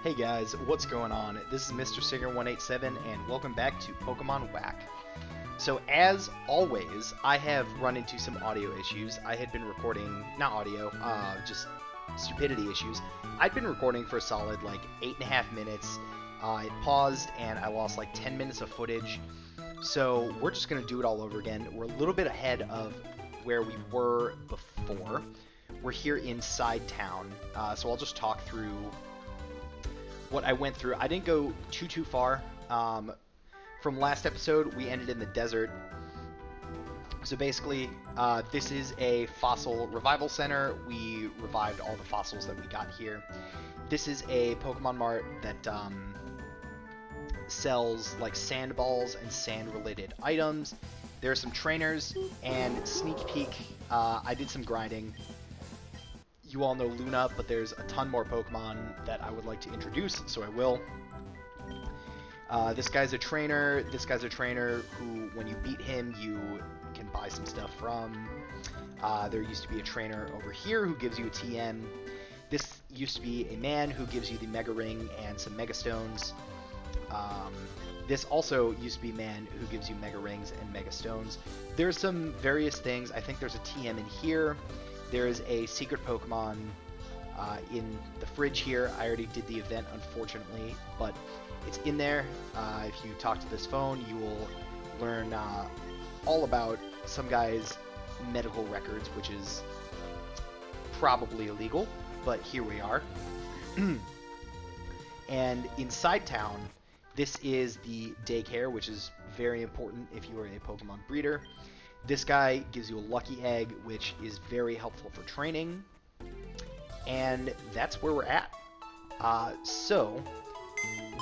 Hey guys, what's going on? This is Mr. Singer187 and welcome back to Pokemon Wack. So as always, I have run into some audio issues. I had been recording, not audio, just stupidity issues. I'd been recording for a solid like 8.5 minutes. It paused and I lost like 10 minutes of footage. So we're just going to do it all over again. We're a little bit ahead of where we were before. We're here inside town, so I'll just talk through what I went through. I didn't go too far. From last episode, we ended in the desert. So basically, this is a fossil revival center. We revived all the fossils that we got here. This is a Pokemon Mart that sells like sand balls and sand-related items. There are some trainers, and sneak peek, I did some grinding. You all know Luna, but there's a ton more Pokemon that I would like to introduce, so I will. This guy's a trainer. This guy's a trainer who, when you beat him, you can buy some stuff from. There used to be a trainer over here who gives you a TM. This used to be a man who gives you the Mega Ring and some Mega Stones. This also used to be a man who gives you Mega Rings and Mega Stones. There's some various things. I think there's a TM in here. There is a secret Pokemon in the fridge here. I already did the event, unfortunately, but it's in there. If you talk to this phone, you will learn all about some guy's medical records, which is probably illegal, but here we are. And inside town, this is the daycare, which is very important if you are a Pokemon breeder. This guy gives you a lucky egg, which is very helpful for training. And that's where we're at. So,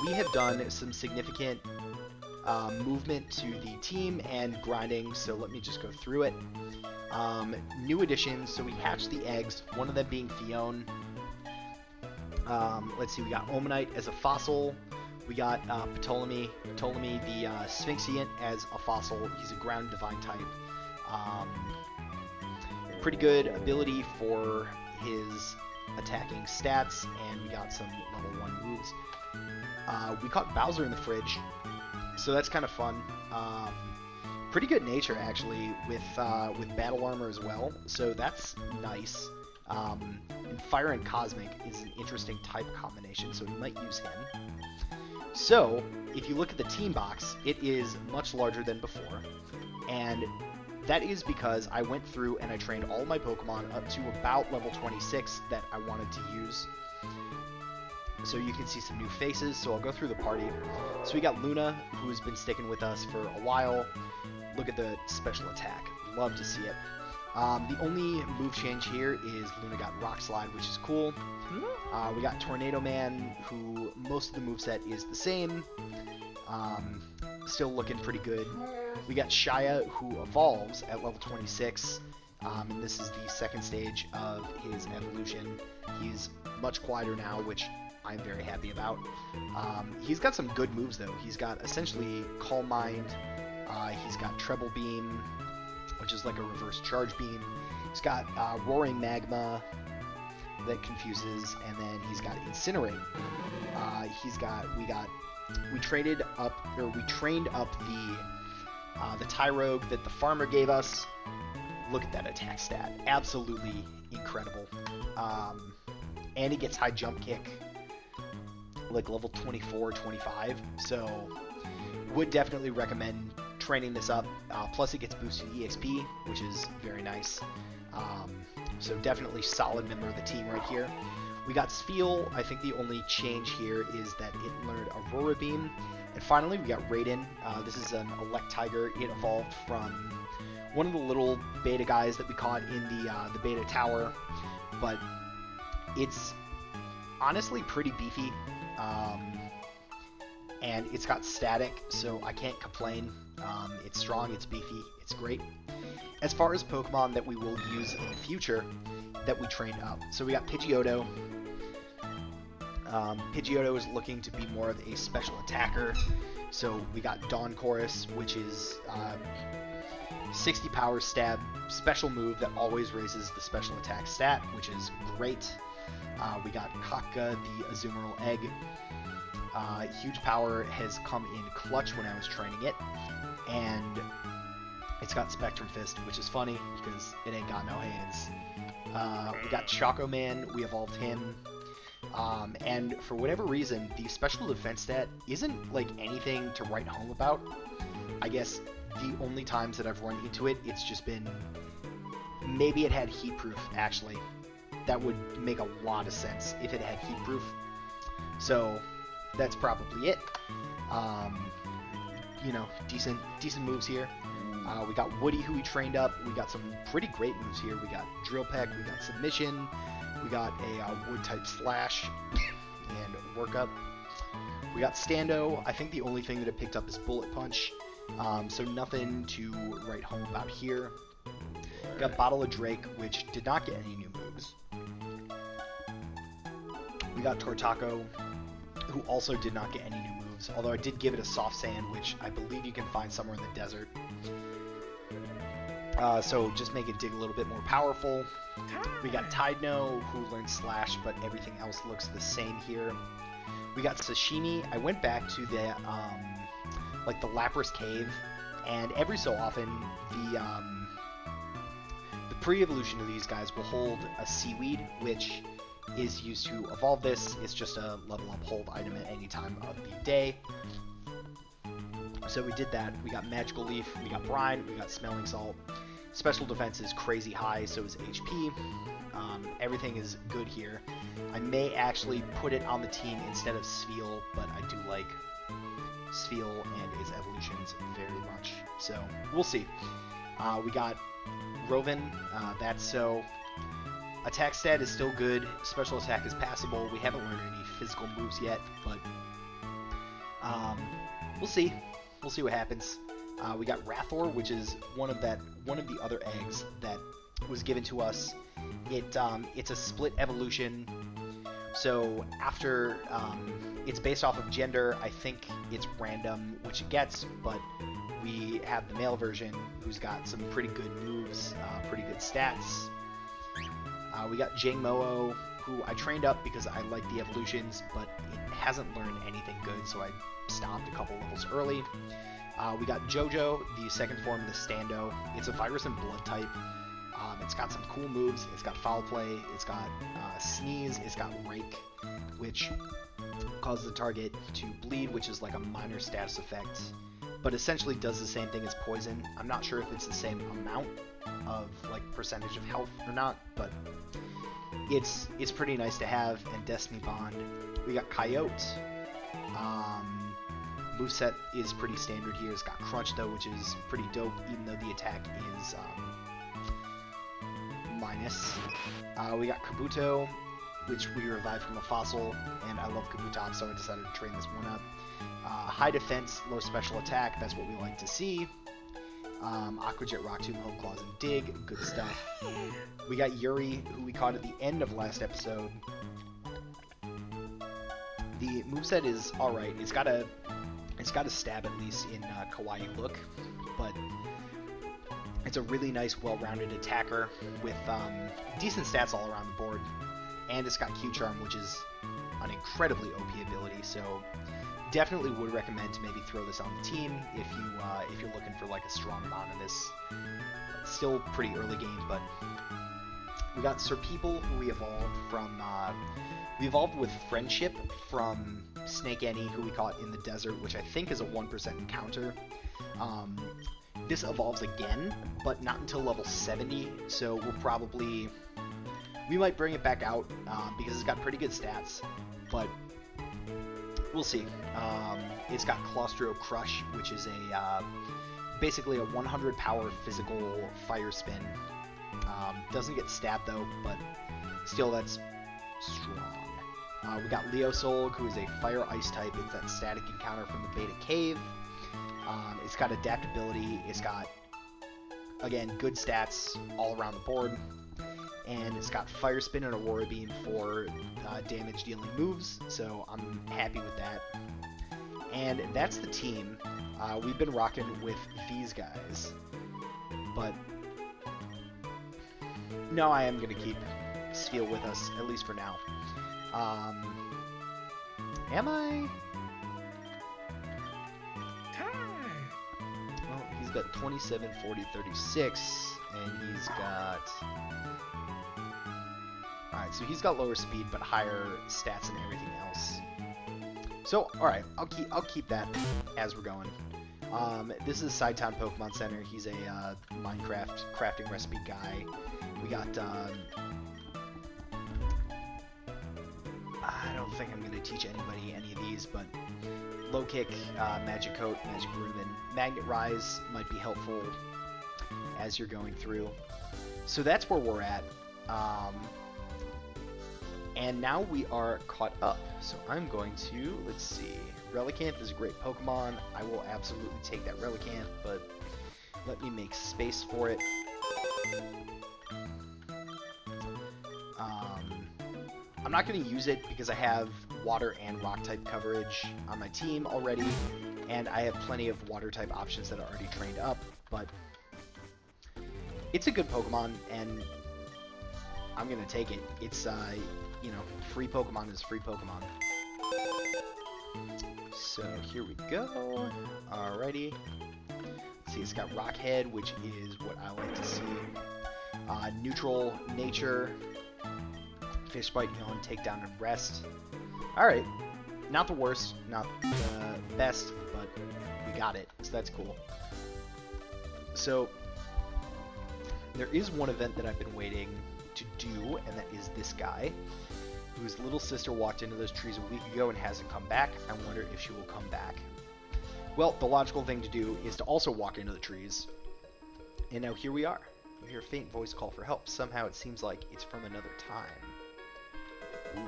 we have done some significant movement to the team and grinding, so let me just go through it. New additions, so we hatched the eggs, one of them being Fione. Let's see, we got Omanite as a fossil. We got Ptolemy the Sphinxiant as a fossil. He's a ground divine type. Pretty good ability for his attacking stats, and we got some level 1 moves. We caught Bowser in the fridge, so that's kind of fun. Pretty good nature, actually, with battle armor as well, so that's nice. And Fire and Cosmic is an interesting type combination, so we might use him. So, if you look at the team box, it is much larger than before, and that is because I went through and I trained all my Pokemon up to about level 26 that I wanted to use. So you can see some new faces, so I'll go through the party. So we got Luna, who's been sticking with us for a while. Look at the special attack. Love to see it. The only move change here is Luna got Rock Slide, which is cool. We got Tornado Man, who most of the moveset is the same. Still looking pretty good. We got Shia, who evolves at level 26, and this is the second stage of his evolution. He's much quieter now, which I'm very happy about. He's got some good moves, though. He's got essentially Calm Mind. He's got Treble Beam, which is like a reverse charge beam. He's got Roaring Magma that confuses, and then he's got Incinerate. We trained up the Tyrogue that the farmer gave us. Look at that attack stat. Absolutely incredible. And he gets high jump kick, like level 24, 25. So, would definitely recommend training this up. Plus, it gets boosted EXP, which is very nice. So, definitely solid member of the team right here. We got Spheal. I think the only change here is that it learned Aurora Beam. And finally, we got Raiden. This is an Electivire. It evolved from one of the little beta guys that we caught in the beta tower. But it's honestly pretty beefy. And it's got static, so I can't complain. It's strong, it's beefy, it's great. As far as Pokemon that we will use in the future that we trained up. So we got Pidgeotto. Pidgeotto is looking to be more of a special attacker. So we got Dawn Chorus, which is 60 power stab, special move that always raises the special attack stat, which is great. We got Kaka, the Azumarill Egg. Huge power has come in clutch when I was training it, and it's got Spectrum Fist, which is funny because it ain't got no hands. We got Choco Man, we evolved him, and for whatever reason, the special defense stat isn't like anything to write home about. I guess the only times that I've run into it, it's just been, maybe it had heat proof actually. That would make a lot of sense if it had heat proof. So that's probably it. You know, decent moves here. We got Woody, who we trained up. We got some pretty great moves here. We got Drill Peck, we got Submission, we got a Wood type Slash, and Workup. We got Stando. I think the only thing that it picked up is Bullet Punch, so nothing to write home about here. We got Bottle of Drake, which did not get any new moves. We got Tortaco, who also did not get any new moves, although I did give it a Soft Sand, which I believe you can find somewhere in the desert. So just make it dig a little bit more powerful. We got Tideno, who learned Slash, but everything else looks the same here. We got Sashimi. I went back to the like the Lapras Cave, and every so often the pre-evolution of these guys will hold a Seaweed, which is used to evolve this. It's just a level up hold item at any time of the day. So we did that. We got Magical Leaf, we got Brine, we got Smelling Salt. Special defense is crazy high, so is HP. Everything is good here. I may actually put it on the team instead of Spheal, but I do like Spheal and its evolutions very much. So we'll see. We got Roven, that's so. Attack stat is still good. Special attack is passable. We haven't learned any physical moves yet, but we'll see. We'll see what happens. We got Rathor, which is one of the other eggs that was given to us. It's a split evolution. So after it's based off of gender, I think it's random which it gets, but we have the male version who's got some pretty good moves, pretty good stats. We got Jangmo-o, who I trained up because I like the evolutions, but it hasn't learned anything good, so I stopped a couple levels early. We got Jojo, the second form of the Stando. It's a Virus and Blood type. It's got some cool moves. It's got Foul Play. It's got Sneeze. It's got Rake, which causes the target to bleed, which is like a minor status effect, but essentially does the same thing as Poison. I'm not sure if it's the same amount of like percentage of health or not, but it's pretty nice to have. And Destiny Bond. We got Coyote. Moveset is pretty standard here. It's got Crunch though, which is pretty dope, even though the attack is minus. We got Kabuto, which we revived from a fossil, and I love Kabuto, so I decided to train this one up. High defense, low special attack, that's what we like to see. Aqua Jet, Rock Tomb, Home Claws, and Dig, good stuff. We got Yuri, who we caught at the end of last episode. The moveset is alright. It's got a stab at least in Kawaii look, but it's a really nice, well-rounded attacker with decent stats all around the board, and it's got Q-Charm, which is an incredibly OP ability. So definitely would recommend to maybe throw this on the team if you're looking for like a strong amount of this. It's still pretty early game, but we got Sir People, who we evolved from. We evolved with Friendship from Snake Annie, who we caught in the desert, which I think is a 1% encounter. This evolves again, but not until level 70, so we might bring it back out because it's got pretty good stats, but we'll see. It's got Claustro Crush, which is basically a 100 power physical fire spin. Doesn't get stabbed though, but still that's strong. We got Leosolg, who is a Fire Ice type. It's that static encounter from the Beta Cave. It's got adaptability. It's got, again, good stats all around the board. And it's got Fire Spin and Aurora Beam for damage dealing moves, so I'm happy with that. And that's the team. We've been rocking with these guys. But no, I am going to keep Steel with us, at least for now. Am I? Well, he's got 27, 40, 36, and he's got... Alright, so he's got lower speed, but higher stats and everything else. So, alright, I'll keep that as we're going. This is Sidetown Pokemon Center. He's a Minecraft crafting recipe guy. We got, I don't think I'm going to teach anybody any of these, but Low Kick, Magic Coat, Magic Room, and Magnet Rise might be helpful as you're going through. So that's where we're at. And now we are caught up. So I'm going to, let's see, Relicanth is a great Pokemon. I will absolutely take that Relicanth, but let me make space for it. I'm not going to use it because I have Water and Rock type coverage on my team already, and I have plenty of Water type options that are already trained up, but it's a good Pokemon, and I'm going to take it. It's, you know, free Pokemon is free Pokemon. So here we go. Alrighty. Let's see, it's got Rock Head, which is what I like to see. Neutral Nature. Fish Bite, Yawn, Take Down, and Rest. Alright. Not the worst, not the best, but we got it, so that's cool. So, there is one event that I've been waiting to do, and that is this guy, whose little sister walked into those trees a week ago and hasn't come back. I wonder if she will come back. Well, the logical thing to do is to also walk into the trees. And now here we are. You hear a faint voice call for help. Somehow it seems like it's from another time. Ooh.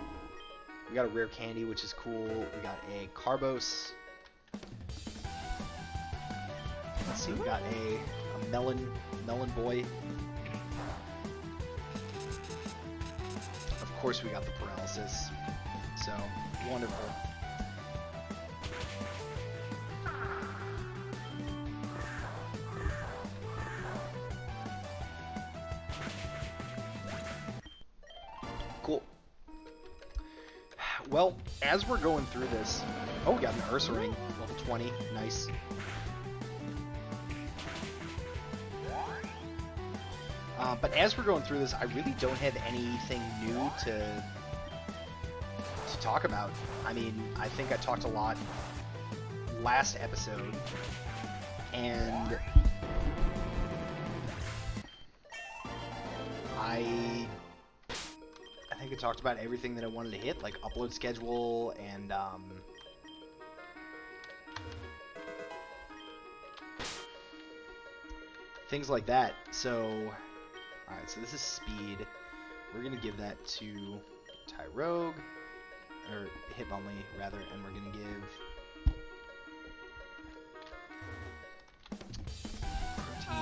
We got a rare candy, which is cool. We got a Carbos. Let's see, we got a melon boy. Of course we got the paralysis. So, wonderful. Cool. Well, as we're going through this... Oh, we got an Ursa Ring, level 20. Nice. But as we're going through this, I really don't have anything new to talk about. I mean, I think I talked a lot last episode, and I think I talked about everything that I wanted to hit, like upload schedule and things like that. So, alright, so this is speed. We're going to give that to Tyrogue, or Hitmonlee, rather, and we're going to give Protein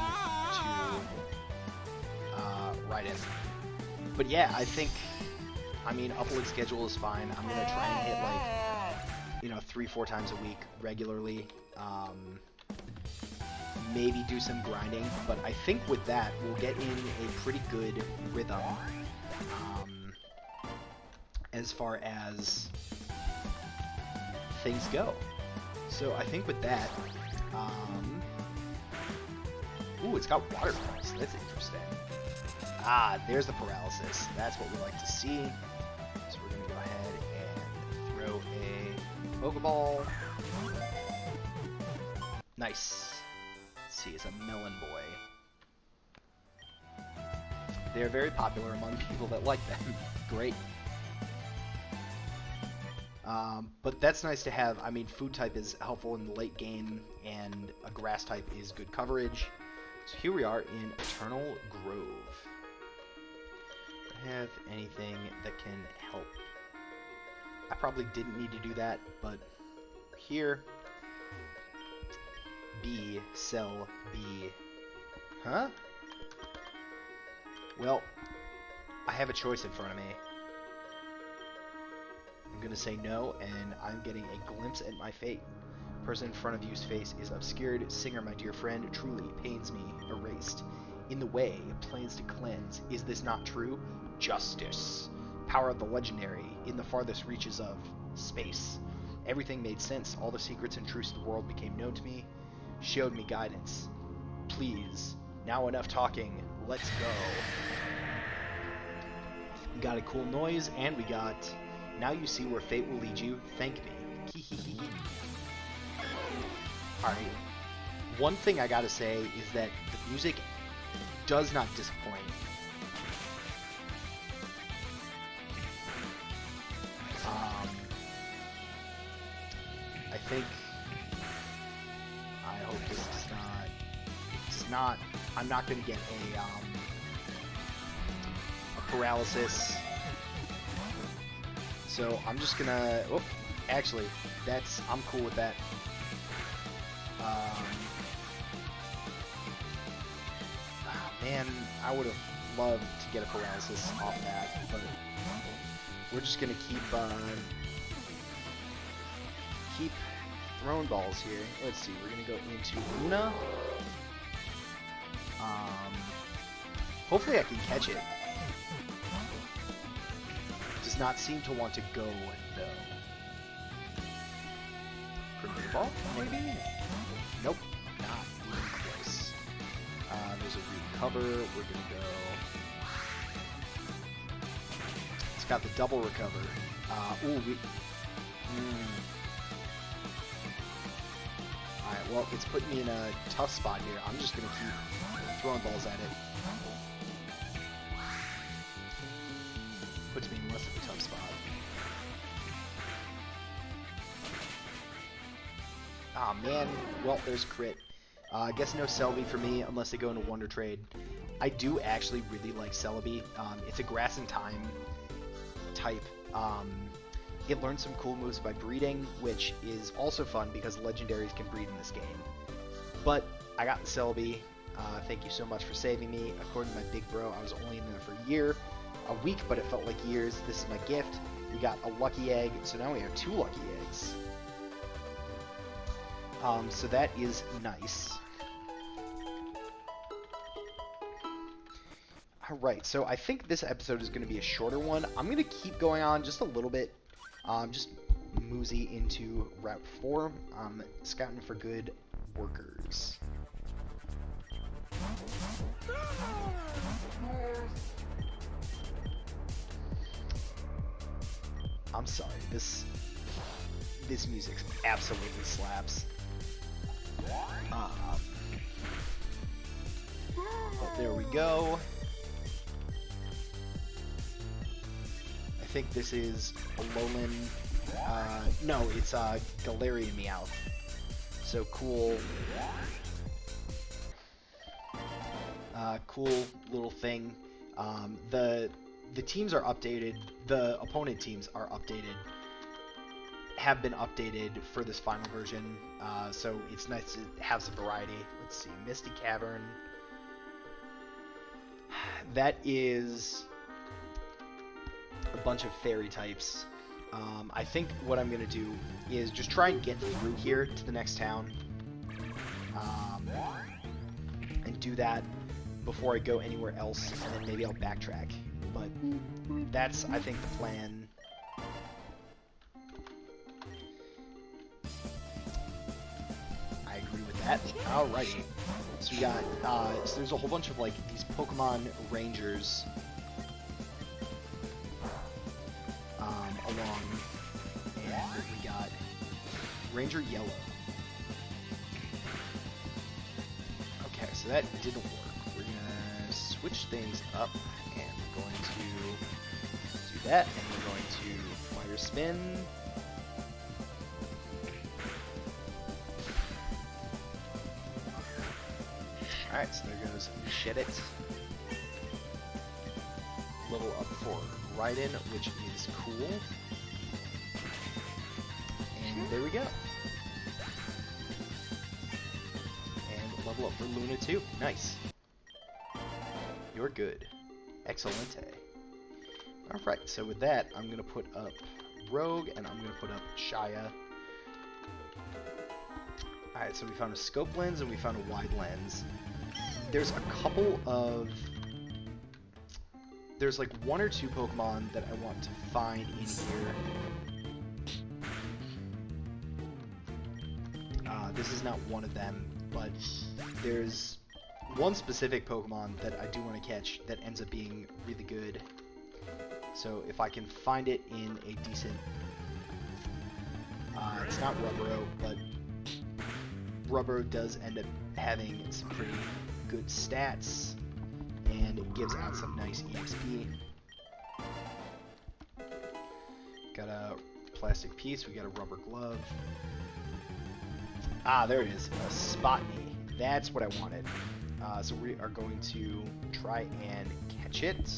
to Raiden. But yeah, I think, I mean, upload schedule is fine. I'm going to try and hit, like, you know, 3-4 times a week regularly. Maybe do some grinding, but I think with that, we'll get in a pretty good rhythm as far as things go. So I think with that, ooh, it's got water pulse. That's interesting. Ah, there's the paralysis. That's what we like to see. So we're going to go ahead and throw a Pokeball. Nice. Let's see, it's a Melon Boy. They're very popular among people that like them. Great. But that's nice to have. I mean, food type is helpful in the late game, and a grass type is good coverage. So here we are in Eternal Grove. Do I have anything that can help? I probably didn't need to do that, but here. B, sell B. Huh? Well, I have a choice in front of me. I'm gonna say no, and I'm getting a glimpse at my fate. Person in front of you's face is obscured. Singer, my dear friend, truly pains me. Erased. in the way, planes to cleanse. Is this not true? Justice. Power of the legendary, in the farthest reaches of space. Everything made sense. All the secrets and truths of the world became known to me. Showed me guidance. Please. Now enough talking. Let's go. We got a cool noise, and we got... Now you see where fate will lead you. Thank me. Alright. One thing I gotta say is that the music does not disappoint. I think... I hope this is not... It's not... I'm not gonna get a paralysis. So I'm just gonna... Oh, actually, that's... I'm cool with that. Man, I would have loved to get a paralysis off that, but we're just gonna keep throwing balls here. Let's see, we're gonna go into Luna. Hopefully I can catch it. Does not seem to want to go though. Criminal ball, maybe? Nope, not even close. There's a recover. We're gonna go. It's got the double recover. Ooh, we. Alright, well, it's putting me in a tough spot here. I'm just gonna keep throwing balls at it. Puts me in less of a tough spot. Ah, man. Well, there's crit. I guess no Celebi for me unless they go into Wonder Trade. I do actually really like Celebi. It's a Grass and Time type. It learns some cool moves by breeding, which is also fun because legendaries can breed in this game. But I got the Celebi. Thank you so much for saving me. According to my big bro, I was only in there for a week, but it felt like years. This is my gift. We got a lucky egg, so now we have 2 lucky eggs. So that is nice. Alright, so I think this episode is going to be a shorter one. I'm going to keep going on just a little bit. Just mosey into Route 4. Scouting for good workers. I'm sorry, this music absolutely slaps. But there we go. I think this is Alolan. No, it's Galarian Meowth. So cool. Cool little thing. The teams are updated. The opponent teams are updated. Have been updated for this final version. So it's nice to have some variety. Let's see, Misty Cavern. That is a bunch of fairy types. I think what I'm going to do is just try and get through here to the next town. And do that before I go anywhere else, and then maybe I'll backtrack. But that's, I think, the plan. I agree with that. Alright. So we got, so there's a whole bunch of, like, these Pokemon Rangers along, and we got Ranger Yellow. Okay, so that didn't work. We're gonna switch things up, and we're going to do that, and we're going to Fire Spin. Alright, so there goes Shed It. Level up for Raiden, which is cool. And there we go. And level up for Luna too. Nice. You're good. Excelente. Alright, so with that, I'm going to put up Rogue, and I'm going to put up Shia. Alright, so we found a scope lens, and we found a wide lens. there's a couple of... There's like one or two Pokemon that I want to find in here. This is not one of them, but there's one specific Pokemon that I do want to catch that ends up being really good. So if I can find it in a decent... it's not Rubbero, but Rubbero does end up having some pretty good stats, and it gives out some nice EXP. Got a plastic piece, we got a rubber glove. Ah, there it is, a Spotney. That's what I wanted. So we are going to try and catch it.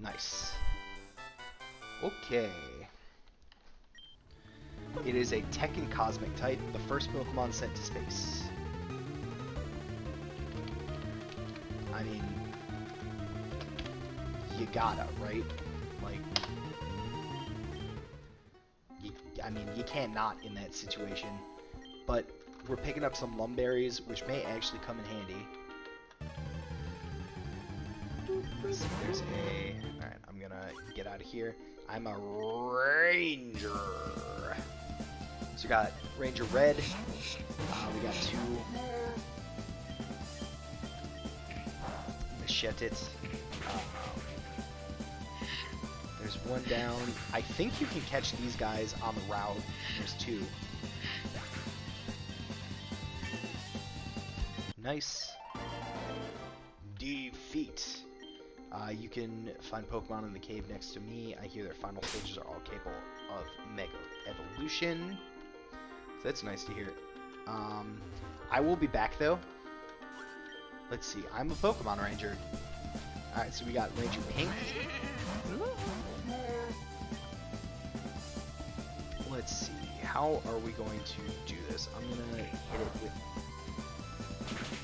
Nice. Okay. It is a Tech and Cosmic type, the first Pokemon sent to space. I mean, you gotta, right? Like, I mean, you can't not in that situation. But we're picking up some Lumberries, which may actually come in handy. Let's see, there's a... Alright, I'm gonna get out of here. I'm a Ranger. So we got Ranger Red. We got two Machetes. There's one down. I think you can catch these guys on the route. There's two. Nice. Defeat. You can find Pokemon in the cave next to me. I hear their final stages are all capable of Mega Evolution. So that's nice to hear. I will be back though. Let's see. I'm a Pokemon Ranger. Alright, so we got Ranger Pink. Let's see. How are we going to do this? I'm gonna hit it with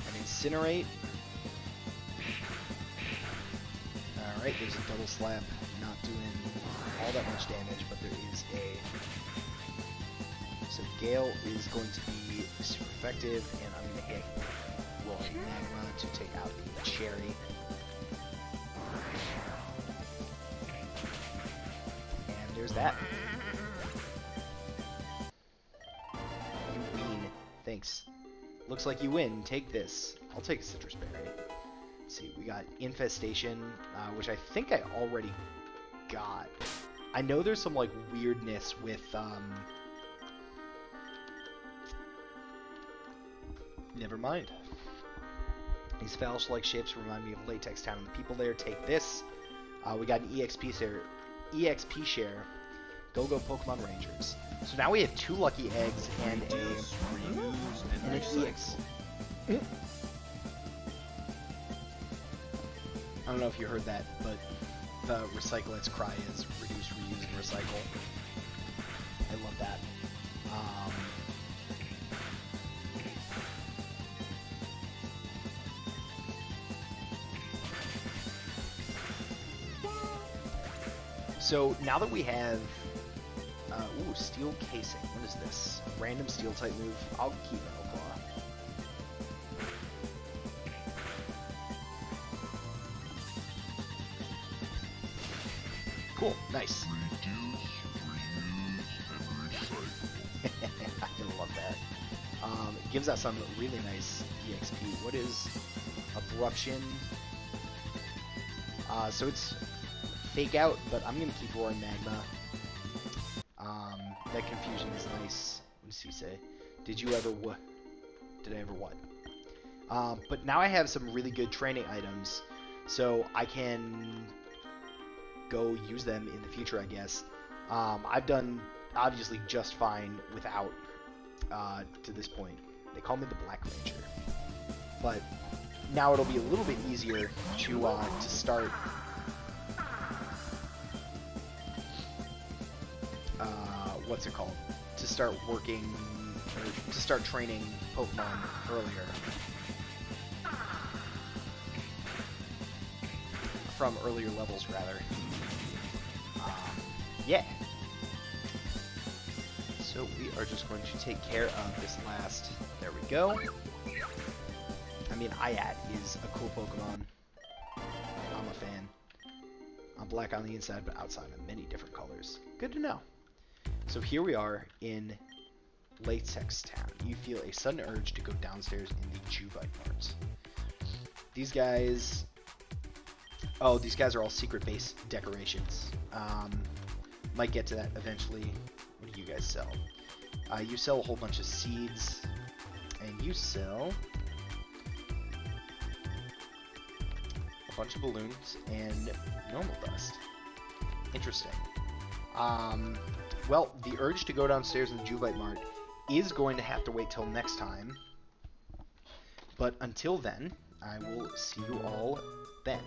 an Incinerate. Alright, there's a double slap, not doing all that much damage, but there is a... So Gale is going to be super effective, and I'm going to hit Rolling Magma to take out the Cherry. And there's that. You win. Thanks. Looks like you win. Take this. I'll take a Citrus Berry. See, we got Infestation, which I think I already got. I know there's some like weirdness with never mind. These phallus-like shapes remind me of Latex Town and the people there. Take this. We got an EXP share. Go Pokemon Rangers. So now we have 2 lucky eggs and an EX. I don't know if you heard that, but the Recyclet's cry is reduce, reuse, and recycle. I love that. So now that we have, ooh, Steel Casing. What is this? Random Steel type move. I'll keep Metal Claw. Cool, nice. I love that. It gives us some really nice EXP. What is Abruption? So it's Fake Out, but I'm gonna keep Roaring Magma. That Confusion is nice. What does he say? Did you ever what? Did I ever what? But now I have some really good training items, so I can go use them in the future, I guess. I've done obviously just fine without to this point. They call me the Black Ranger, but now it'll be a little bit easier to start what's it called? To start working or to start training Pokemon earlier. From earlier levels, rather. Yeah. So we are just going to take care of this last. There we go. I mean, Ayat is a cool Pokemon. I'm a fan. I'm black on the inside, but outside I'm many different colors. Good to know. So here we are in Latex Town. You feel a sudden urge to go downstairs in the Juvite Mart. These guys... Oh, these guys are all secret base decorations. Might get to that eventually. What do you guys sell? You sell a whole bunch of seeds, and you sell a bunch of balloons and normal dust. Interesting. Well, the urge to go downstairs in the Juvite Mart is going to have to wait till next time. But until then, I will see you all then.